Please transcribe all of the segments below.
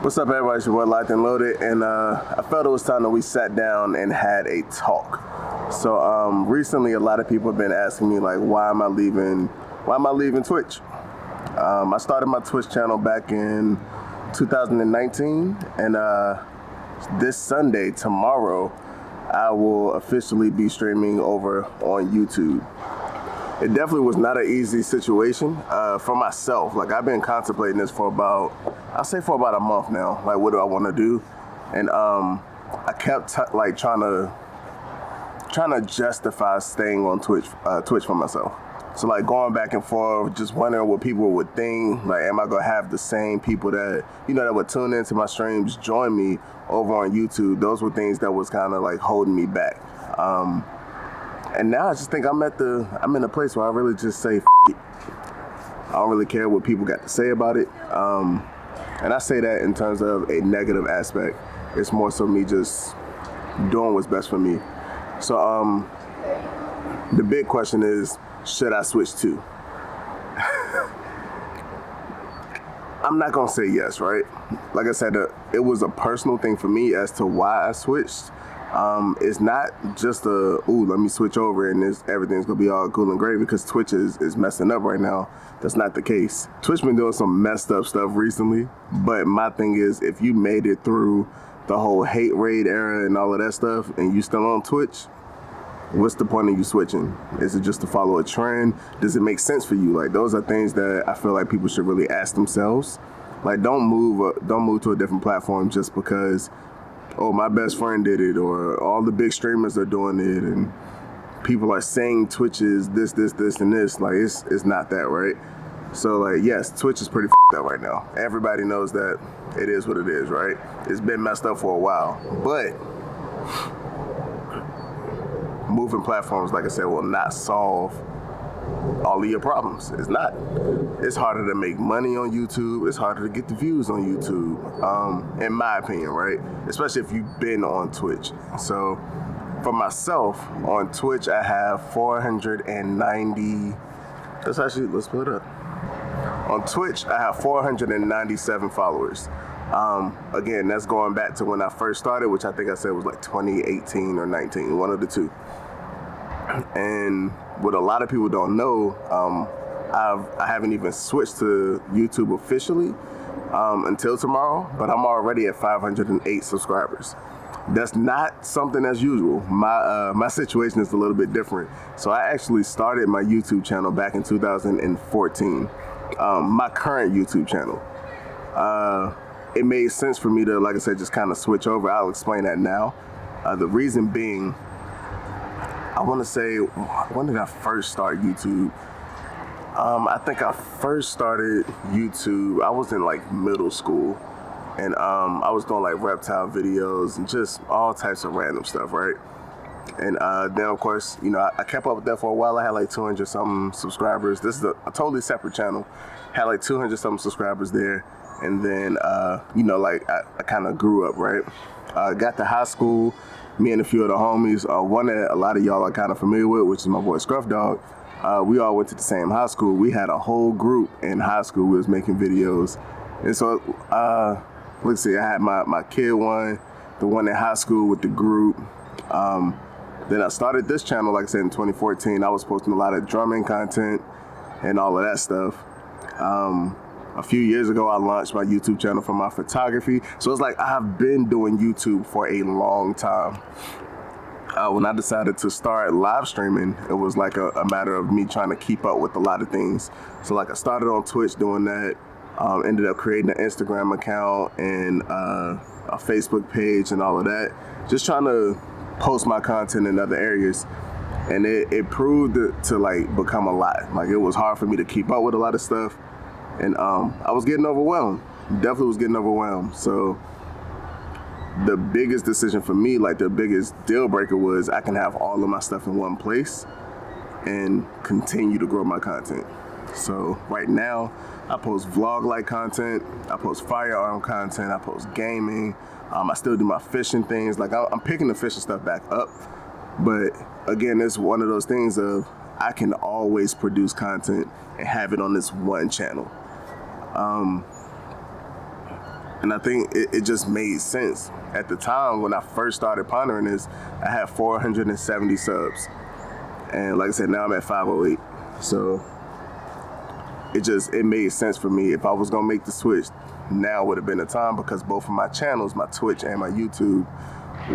What's up, everybody? It's your boy Locked and Loaded, and I felt it was time that we sat down and had a talk. So recently, a lot of people have been asking me, like, why am I leaving Twitch? I started my Twitch channel back in 2019, and this Sunday, tomorrow, I will officially be streaming over on YouTube. It definitely was not an easy situation for myself. Like, I've been contemplating this for about a month now. Like, what do I want to do? And I kept trying to justify staying on Twitch for myself. So, like, going back and forth, just wondering what people would think. Like, am I gonna have the same people that would tune into my streams join me over on YouTube? Those were things that was kind of like holding me back. And now I just think I'm in a place where I really just say, F it. I don't really care what people got to say about it. And I say that in terms of a negative aspect. It's more so me just doing what's best for me. So the big question is, should I switch to? I'm not gonna say yes, right? Like I said, it was a personal thing for me as to why I switched. It's not just let me switch over and everything's gonna be all cool and great because Twitch is messing up right now. That's not the case. Twitch been doing some messed up stuff recently, but my thing is, if you made it through the whole hate raid era and all of that stuff and you still on Twitch, what's the point of you switching? Is it just to follow a trend? Does it make sense for you? Like, those are things that I feel like people should really ask themselves. Like, don't move to a different platform just because, oh, my best friend did it, or all the big streamers are doing it, and people are saying Twitch is this, and this. Like, it's not that, right? So, like, yes, Twitch is pretty f***ed up right now. Everybody knows that it is what it is, right? It's been messed up for a while. But moving platforms, like I said, will not solve all of your problems. It's not. It's harder to make money on YouTube. It's harder to get the views on YouTube, in my opinion, right? Especially if you've been on Twitch. So for myself, on Twitch, I have 490. Let's pull it up. On Twitch, I have 497 followers. Again, that's going back to when I first started, which I think I said was like 2018 or 19, one of the two. And what a lot of people don't know, I haven't even switched to YouTube officially until tomorrow, but I'm already at 508 subscribers. That's not something that's usual. My situation is a little bit different. So I actually started my YouTube channel back in 2014, my current YouTube channel. It made sense for me to, like I said, just kind of switch over. I'll explain that now. The reason being, I want to say, when did I first start YouTube? I think I first started YouTube, I was in like middle school, and I was doing like reptile videos and just all types of random stuff, right? And then, of course, I kept up with that for a while. I had like 200 something subscribers. This is a totally separate channel. Had like 200 something subscribers there. And then, I kind of grew up, right? Got to high school. Me and a few of the homies, one that a lot of y'all are kind of familiar with, which is my boy Scruff Dog. We all went to the same high school. We had a whole group in high school. We was making videos. And so, let's see, I had my kid one, the one in high school with the group. Then I started this channel, like I said, in 2014. I was posting a lot of drumming content and all of that stuff. A few years ago, I launched my YouTube channel for my photography. So it's like I've been doing YouTube for a long time. When I decided to start live streaming, it was like a matter of me trying to keep up with a lot of things. So like I started on Twitch doing that, ended up creating an Instagram account and a Facebook page and all of that. Just trying to post my content in other areas. And it proved to like become a lot. Like, it was hard for me to keep up with a lot of stuff. And I was getting overwhelmed. Definitely was getting overwhelmed. So the biggest decision for me, like the biggest deal breaker, was I can have all of my stuff in one place and continue to grow my content. So right now, I post vlog-like content, I post firearm content, I post gaming, I still do my fishing things. Like, I'm picking the fishing stuff back up. But again, it's one of those things of I can always produce content and have it on this one channel. And I think it just made sense. At the time when I first started pondering this, I had 470 subs. And like I said, now I'm at 508. So it made sense for me. If I was gonna make the switch, now would have been the time, because both of my channels, my Twitch and my YouTube,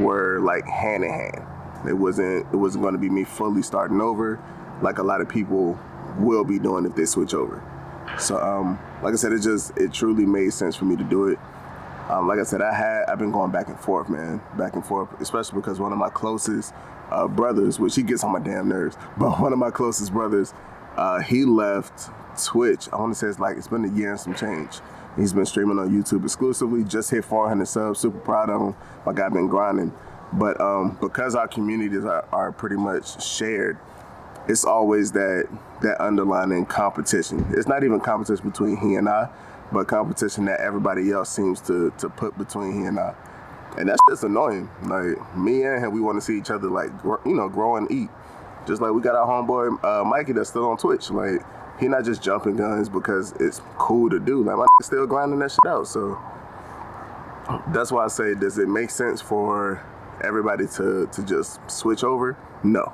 were like hand in hand. It wasn't gonna be me fully starting over like a lot of people will be doing if they switch over. So like I said, it truly made sense for me to do it. Like I said, I've been going back and forth, man, back and forth, especially because one of my closest brothers, which he gets on my damn nerves, but one of my closest brothers, he left Twitch. I want to say it's been a year and some change. He's been streaming on YouTube exclusively, just hit 400 subs, super proud of him. My guy been grinding. But because our communities are pretty much shared, it's always that underlying competition. It's not even competition between he and I, but competition that everybody else seems to put between he and I. And that's just annoying. Like, me and him, we want to see each other, like, grow and eat. Just like we got our homeboy Mikey that's still on Twitch. Like, he not just jumping guns because it's cool to do. Like, my still grinding that shit out. So that's why I say, does it make sense for everybody to just switch over? No.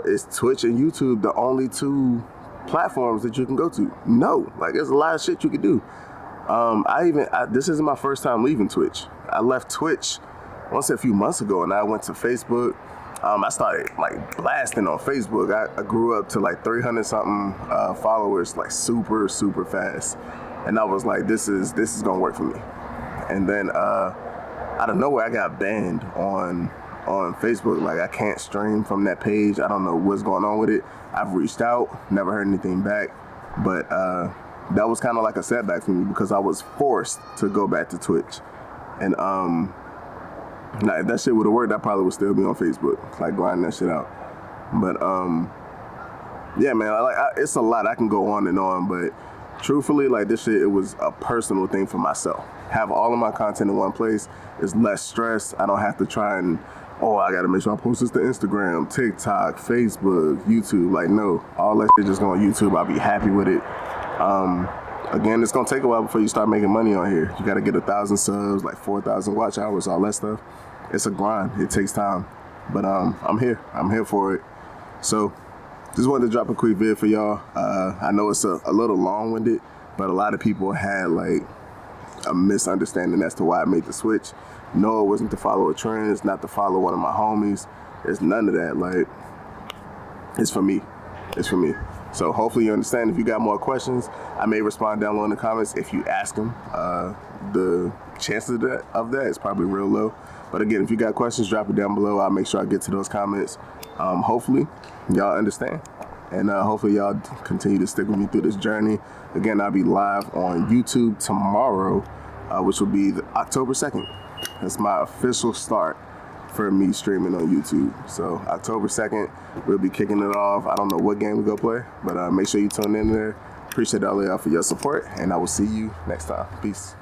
Is Twitch and YouTube the only two platforms that you can go to? No. Like, there's a lot of shit you could do. This isn't my first time leaving Twitch. I left Twitch, I want to say a few months ago, and I went to Facebook. I started like blasting on Facebook. I grew up to like 300 something followers, like super fast, and I was like, this is gonna work for me. And then out of nowhere, I got banned on Facebook. Like, I can't stream from that page. I don't know what's going on with it. I've reached out, never heard anything back, but that was kind of like a setback for me, because I was forced to go back to Twitch. And if that shit would have worked, I probably would still be on Facebook, like, grinding that shit out. But yeah, man, it's a lot. I can go on and on, but truthfully, like, this shit, it was a personal thing for myself. Have all of my content in one place is less stress. I don't have to try and, I gotta make sure I post this to Instagram, TikTok, Facebook, YouTube. Like, no, all that shit just go on YouTube. I'll be happy with it. Again, it's gonna take a while before you start making money on here. You gotta get 1,000 subs, like 4,000 watch hours, all that stuff. It's a grind. It takes time. But I'm here for it. So just wanted to drop a quick vid for y'all. I know it's a little long-winded, but a lot of people had like a misunderstanding as to why I made the switch. No, it wasn't to follow a trend. It's not to follow one of my homies. It's none of that. Like, it's for me. It's for me. So hopefully you understand. If you got more questions, I may respond down below in the comments if you ask them. The chances of that is probably real low. But again, if you got questions, drop it down below. I'll make sure I get to those comments. Hopefully y'all understand. And hopefully y'all continue to stick with me through this journey. Again, I'll be live on YouTube tomorrow, which will be October 2nd. That's my official start for me streaming on YouTube. So October 2nd, we'll be kicking it off. I don't know what game we're gonna play, but make sure you tune in there. Appreciate all of y'all for your support, and I will see you next time. Peace.